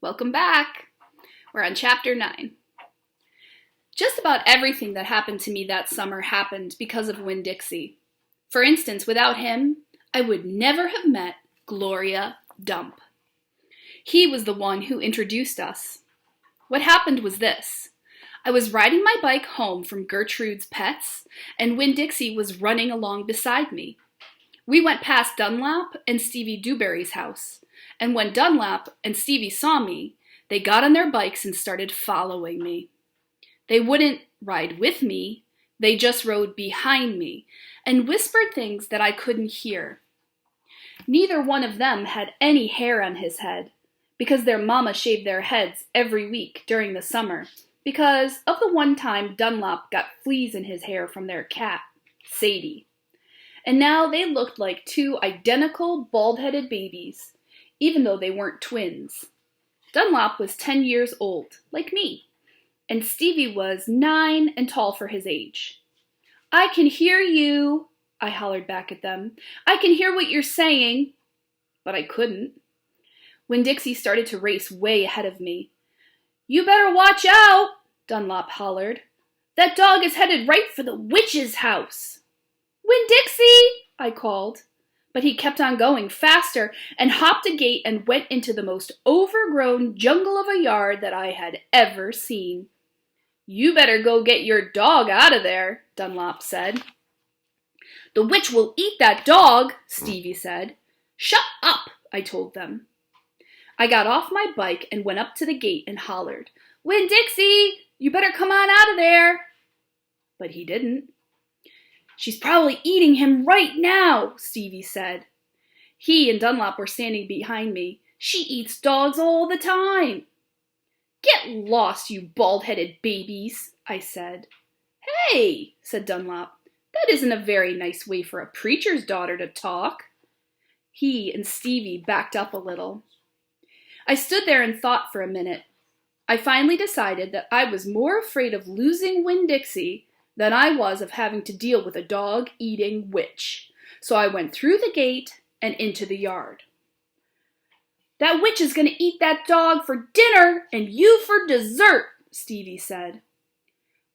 Welcome back. We're on chapter 9. Just about everything that happened to me that summer happened because of Winn-Dixie. For instance, without him, I would never have met Gloria Dump. He was the one who introduced us. What happened was this. I was riding my bike home from Gertrude's Pets, and Winn-Dixie was running along beside me. We went past Dunlap and Stevie Dewberry's house, and when Dunlap and Stevie saw me, they got on their bikes and started following me. They wouldn't ride with me, they just rode behind me and whispered things that I couldn't hear. Neither one of them had any hair on his head, because their mama shaved their heads every week during the summer, because of the one time Dunlap got fleas in his hair from their cat, Sadie. And now they looked like two identical bald-headed babies, even though they weren't twins. Dunlap was 10 years old, like me, and Stevie was 9 and tall for his age. "I can hear you," I hollered back at them. "I can hear what you're saying." But I couldn't. Winn-Dixie started to race way ahead of me. "You better watch out," Dunlap hollered. "That dog is headed right for the witch's house." "Winn-Dixie!" I called. But he kept on going faster and hopped a gate and went into the most overgrown jungle of a yard that I had ever seen. "You better go get your dog out of there," Dunlap said. "The witch will eat that dog," Stevie said. "Shut up," I told them. I got off my bike and went up to the gate and hollered, "Winn-Dixie, you better come on out of there." But he didn't. "She's probably eating him right now," Stevie said. He and Dunlap were standing behind me. "She eats dogs all the time." "Get lost, you bald-headed babies," I said. "Hey," said Dunlap, "that isn't a very nice way for a preacher's daughter to talk." He and Stevie backed up a little. I stood there and thought for a minute. I finally decided that I was more afraid of losing Winn-Dixie than I was of having to deal with a dog-eating witch. So I went through the gate and into the yard. "That witch is going to eat that dog for dinner and you for dessert," Stevie said.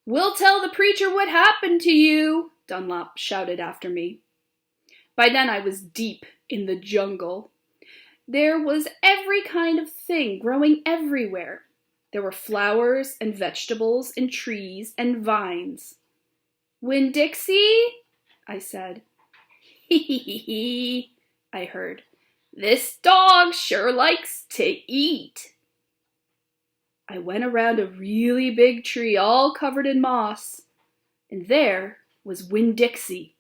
"We'll tell the preacher what happened to you," Dunlap shouted after me. By then I was deep in the jungle. There was every kind of thing growing everywhere. There were flowers and vegetables and trees and vines. "Winn-Dixie?" I said. "Hee hee hee hee," I heard. "This dog sure likes to eat." I went around a really big tree all covered in moss, and there was Winn-Dixie.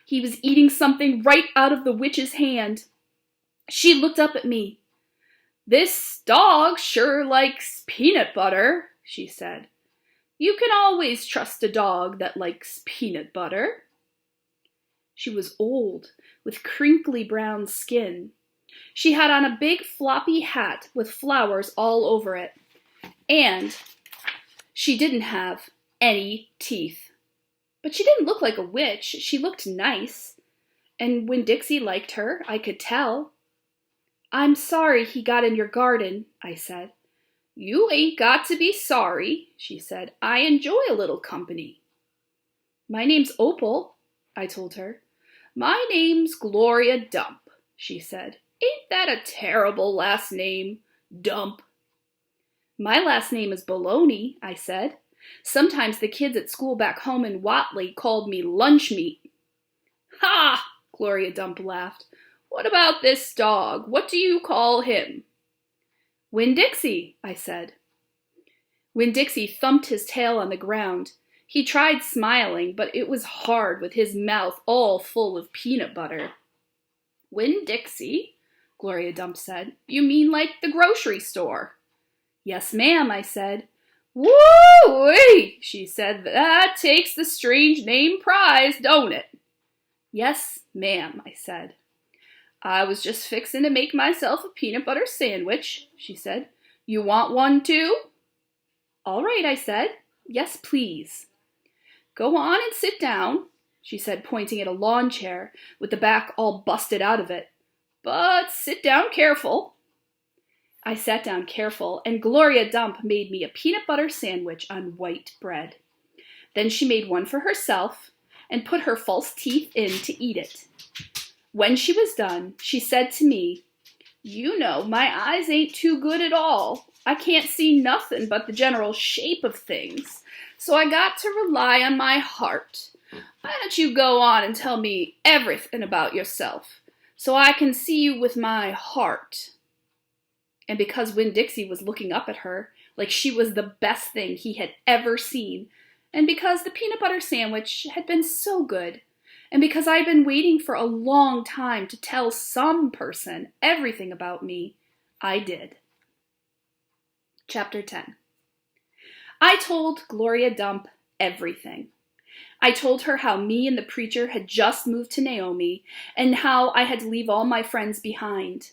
He was eating something right out of the witch's hand. She looked up at me. "This dog sure likes peanut butter," she said. "You can always trust a dog that likes peanut butter." She was old, with crinkly brown skin. She had on a big floppy hat with flowers all over it, and she didn't have any teeth. But she didn't look like a witch. She looked nice, and Winn-Dixie liked her, I could tell. "I'm sorry he got in your garden," I said. "You ain't got to be sorry," she said. "I enjoy a little company." "My name's Opal," I told her. "My name's Gloria Dump," she said. "Ain't that a terrible last name, Dump?" "My last name is Baloney," I said. "Sometimes the kids at school back home in Watley called me lunch meat." "Ha!" Gloria Dump laughed. "What about this dog? What do you call him?" "Winn-Dixie," I said. Winn-Dixie thumped his tail on the ground. He tried smiling, but it was hard with his mouth all full of peanut butter. "Winn-Dixie?" Gloria Dump said. "You mean like the grocery store?" "Yes, ma'am," I said. "Woo-wee," she said. "That takes the strange name prize, don't it?" "Yes, ma'am," I said. "I was just fixin' to make myself a peanut butter sandwich," she said. "You want one too?" "All right," I said. "Yes, please." "Go on and sit down," she said, pointing at a lawn chair with the back all busted out of it. "But sit down careful." I sat down careful, and Gloria Dump made me a peanut butter sandwich on white bread. Then she made one for herself and put her false teeth in to eat it. When she was done, she said to me, "You know, my eyes ain't too good at all. I can't see nothing but the general shape of things, so I got to rely on my heart. Why don't you go on and tell me everything about yourself, so I can see you with my heart?" And because Winn-Dixie was looking up at her like she was the best thing he had ever seen, and because the peanut butter sandwich had been so good, and because I had been waiting for a long time to tell some person everything about me, I did. Chapter 10. I told Gloria Dump everything. I told her how me and the preacher had just moved to Naomi, and how I had to leave all my friends behind.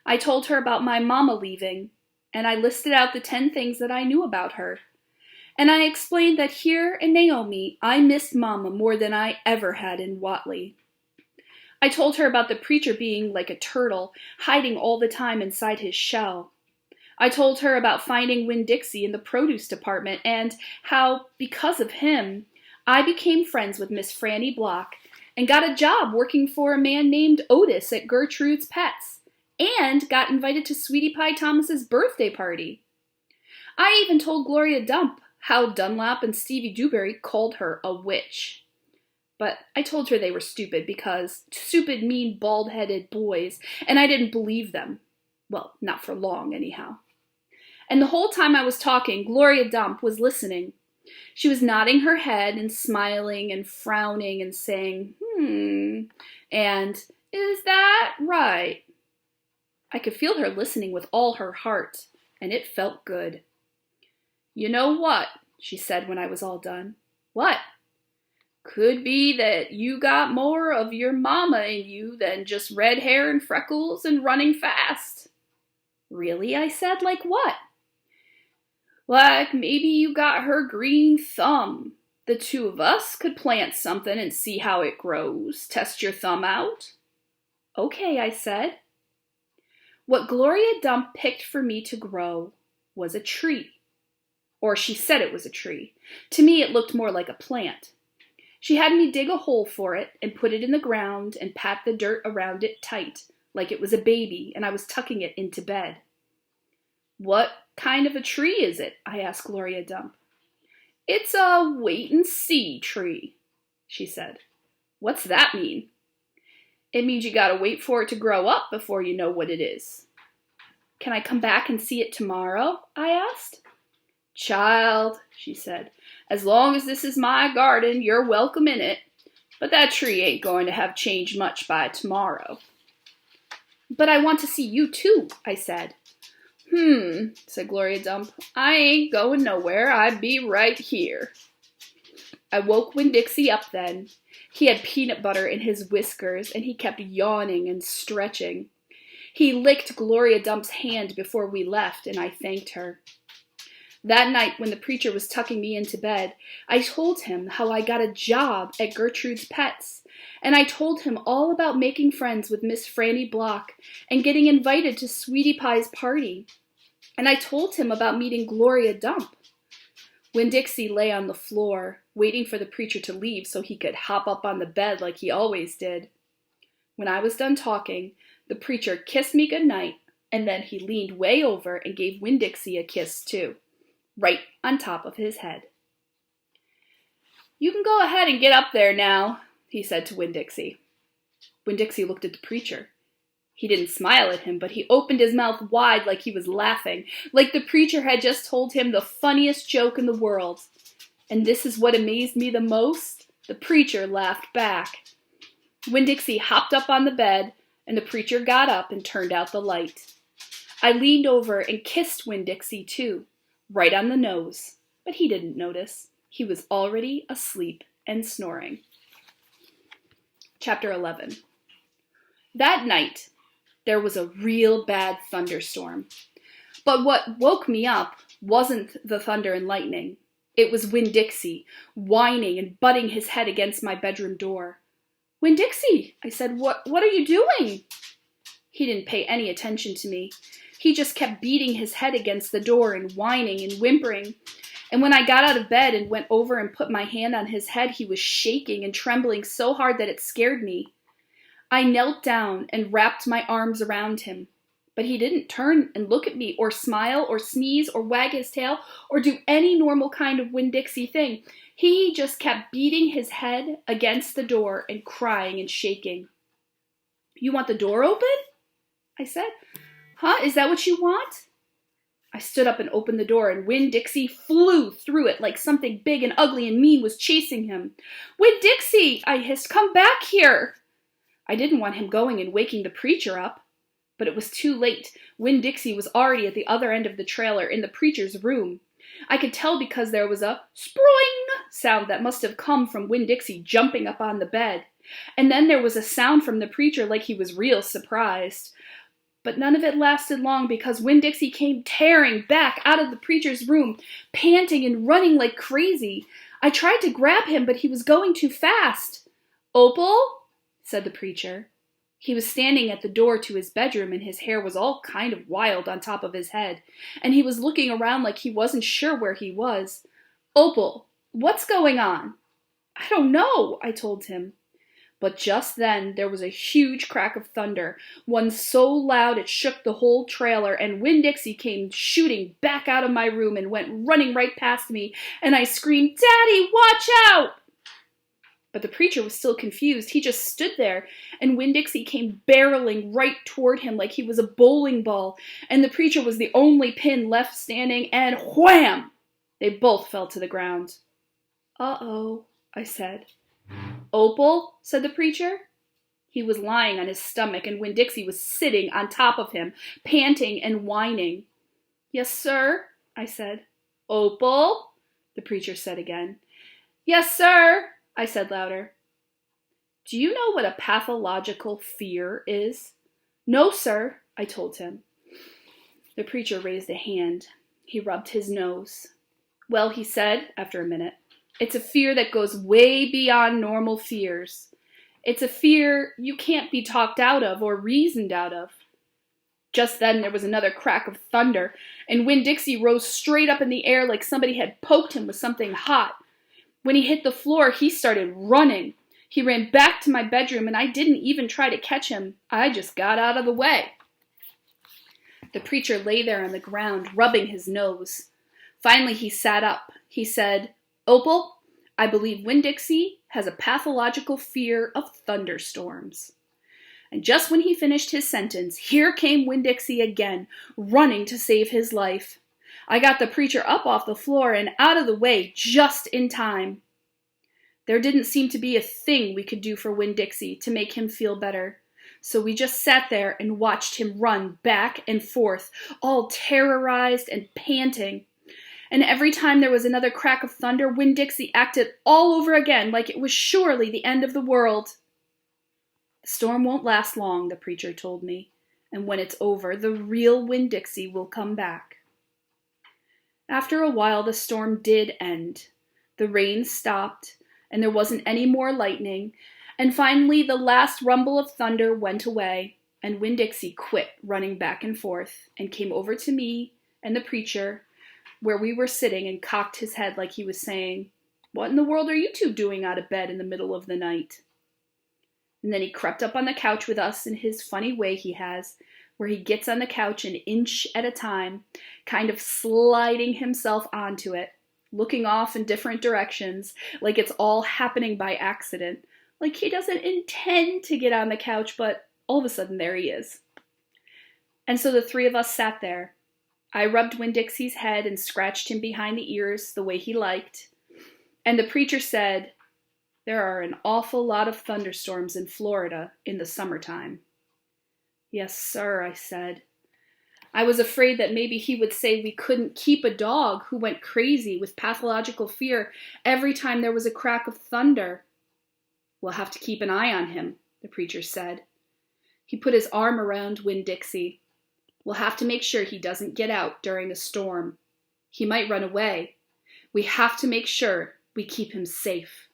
I told her about my mama leaving, and I listed out the 10 things that I knew about her. And I explained that here in Naomi, I missed Mama more than I ever had in Watley. I told her about the preacher being like a turtle, hiding all the time inside his shell. I told her about finding Winn-Dixie in the produce department, and how, because of him, I became friends with Miss Franny Block and got a job working for a man named Otis at Gertrude's Pets, and got invited to Sweetie Pie Thomas's birthday party. I even told Gloria Dump how Dunlap and Stevie Dewberry called her a witch. But I told her they were stupid because stupid, mean, bald-headed boys, and I didn't believe them. Well, not for long, anyhow. And the whole time I was talking, Gloria Dump was listening. She was nodding her head and smiling and frowning and saying, and, "Is that right?" I could feel her listening with all her heart, and it felt good. "You know what?" she said when I was all done. "What?" "Could be that you got more of your mama in you than just red hair and freckles and running fast." "Really?" I said. "Like what?" "Like maybe you got her green thumb. The two of us could plant something and see how it grows. Test your thumb out." "Okay," I said. What Gloria Dump picked for me to grow was a tree. Or she said it was a tree. To me, it looked more like a plant. She had me dig a hole for it and put it in the ground and pat the dirt around it tight, like it was a baby and I was tucking it into bed. "What kind of a tree is it?" I asked Gloria Dump. "It's a wait-and-see tree," she said. "What's that mean?" "It means you gotta wait for it to grow up before you know what it is." "Can I come back and see it tomorrow?" I asked. "Child," she said, "as long as this is my garden, you're welcome in it. But that tree ain't going to have changed much by tomorrow." "But I want to see you too," I said. Said Gloria Dump. "I ain't going nowhere. I be right here." I woke Winn-Dixie up then. He had peanut butter in his whiskers, and he kept yawning and stretching. He licked Gloria Dump's hand before we left, and I thanked her. That night, when the preacher was tucking me into bed, I told him how I got a job at Gertrude's Pets, and I told him all about making friends with Miss Franny Block and getting invited to Sweetie Pie's party. And I told him about meeting Gloria Dump. Winn-Dixie lay on the floor, waiting for the preacher to leave so he could hop up on the bed like he always did. When I was done talking, the preacher kissed me goodnight, and then he leaned way over and gave Winn-Dixie a kiss too, right on top of his head. "You can go ahead and get up there now," he said to Winn-Dixie. Winn-Dixie looked at the preacher. He didn't smile at him, but he opened his mouth wide like he was laughing, like the preacher had just told him the funniest joke in the world. And this is what amazed me the most. The preacher laughed back. Winn-Dixie hopped up on the bed, and the preacher got up and turned out the light. I leaned over and kissed Winn-Dixie too, right on the nose, but he didn't notice. He was already asleep and snoring. Chapter 11. That night, there was a real bad thunderstorm. But what woke me up wasn't the thunder and lightning. It was Winn-Dixie, whining and butting his head against my bedroom door. "Winn-Dixie," I said, what are you doing?" He didn't pay any attention to me. He just kept beating his head against the door and whining and whimpering. And when I got out of bed and went over and put my hand on his head, he was shaking and trembling so hard that it scared me. I knelt down and wrapped my arms around him. But he didn't turn and look at me or smile or sneeze or wag his tail or do any normal kind of Winn-Dixie thing. He just kept beating his head against the door and crying and shaking. "You want the door open?" I said. "Huh? Is that what you want?" I stood up and opened the door, and Winn-Dixie flew through it like something big and ugly and mean was chasing him. "Winn-Dixie," I hissed, "come back here." I didn't want him going and waking the preacher up. But it was too late. Winn-Dixie was already at the other end of the trailer in the preacher's room. I could tell because there was a spring sound that must have come from Winn-Dixie jumping up on the bed. And then there was a sound from the preacher like he was real surprised. But none of it lasted long because Winn-Dixie came tearing back out of the preacher's room, panting and running like crazy. I tried to grab him, but he was going too fast. "Opal?" said the preacher. He was standing at the door to his bedroom, and his hair was all kind of wild on top of his head, and he was looking around like he wasn't sure where he was. "Opal, what's going on?" "I don't know," I told him. But just then there was a huge crack of thunder, one so loud it shook the whole trailer, and Winn-Dixie came shooting back out of my room and went running right past me, and I screamed, "Daddy, watch out!" But the preacher was still confused. He just stood there, and Winn-Dixie came barreling right toward him like he was a bowling ball, and the preacher was the only pin left standing, and wham! They both fell to the ground. "Uh-oh," I said. "Opal?" said the preacher. He was lying on his stomach, and Winn-Dixie was sitting on top of him, panting and whining. "Yes, sir," I said. "Opal?" the preacher said again. "Yes, sir," I said louder. "Do you know what a pathological fear is?" "No, sir," I told him. The preacher raised a hand. He rubbed his nose. "Well," he said after a minute, "it's a fear that goes way beyond normal fears. It's a fear you can't be talked out of or reasoned out of." Just then there was another crack of thunder, and Winn-Dixie rose straight up in the air like somebody had poked him with something hot. When he hit the floor, he started running. He ran back to my bedroom, and I didn't even try to catch him. I just got out of the way. The preacher lay there on the ground, rubbing his nose. Finally, he sat up. He said, "Opal, I believe Winn-Dixie has a pathological fear of thunderstorms." And just when he finished his sentence, here came Winn-Dixie again, running to save his life. I got the preacher up off the floor and out of the way just in time. There didn't seem to be a thing we could do for Winn-Dixie to make him feel better. So we just sat there and watched him run back and forth, all terrorized and panting. And every time there was another crack of thunder, Winn-Dixie acted all over again like it was surely the end of the world. "The storm won't last long," the preacher told me. "And when it's over, the real Winn-Dixie will come back." After a while, the storm did end. The rain stopped, and there wasn't any more lightning, and finally the last rumble of thunder went away, and Winn-Dixie quit running back and forth, and came over to me and the preacher, where we were sitting, and cocked his head like he was saying, "What in the world are you two doing out of bed in the middle of the night?" And then he crept up on the couch with us in his funny way he has, where he gets on the couch an inch at a time, kind of sliding himself onto it, looking off in different directions, like it's all happening by accident, like he doesn't intend to get on the couch, but all of a sudden there he is. And so the three of us sat there. I rubbed Winn-Dixie's head and scratched him behind the ears the way he liked. And the preacher said, "There are an awful lot of thunderstorms in Florida in the summertime." "Yes, sir," I said. I was afraid that maybe he would say we couldn't keep a dog who went crazy with pathological fear every time there was a crack of thunder. "We'll have to keep an eye on him," the preacher said. He put his arm around Winn-Dixie. "We'll have to make sure he doesn't get out during a storm. He might run away. We have to make sure we keep him safe."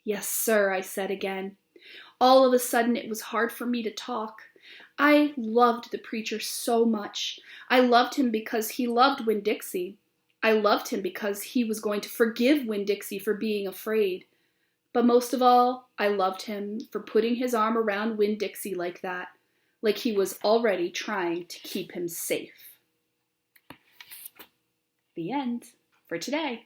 "Yes, sir," I said again. All of a sudden it was hard for me to talk. I loved the preacher so much. I loved him because he loved Winn-Dixie. I loved him because he was going to forgive Winn-Dixie for being afraid. But most of all, I loved him for putting his arm around Winn-Dixie like that, like he was already trying to keep him safe. The end for today.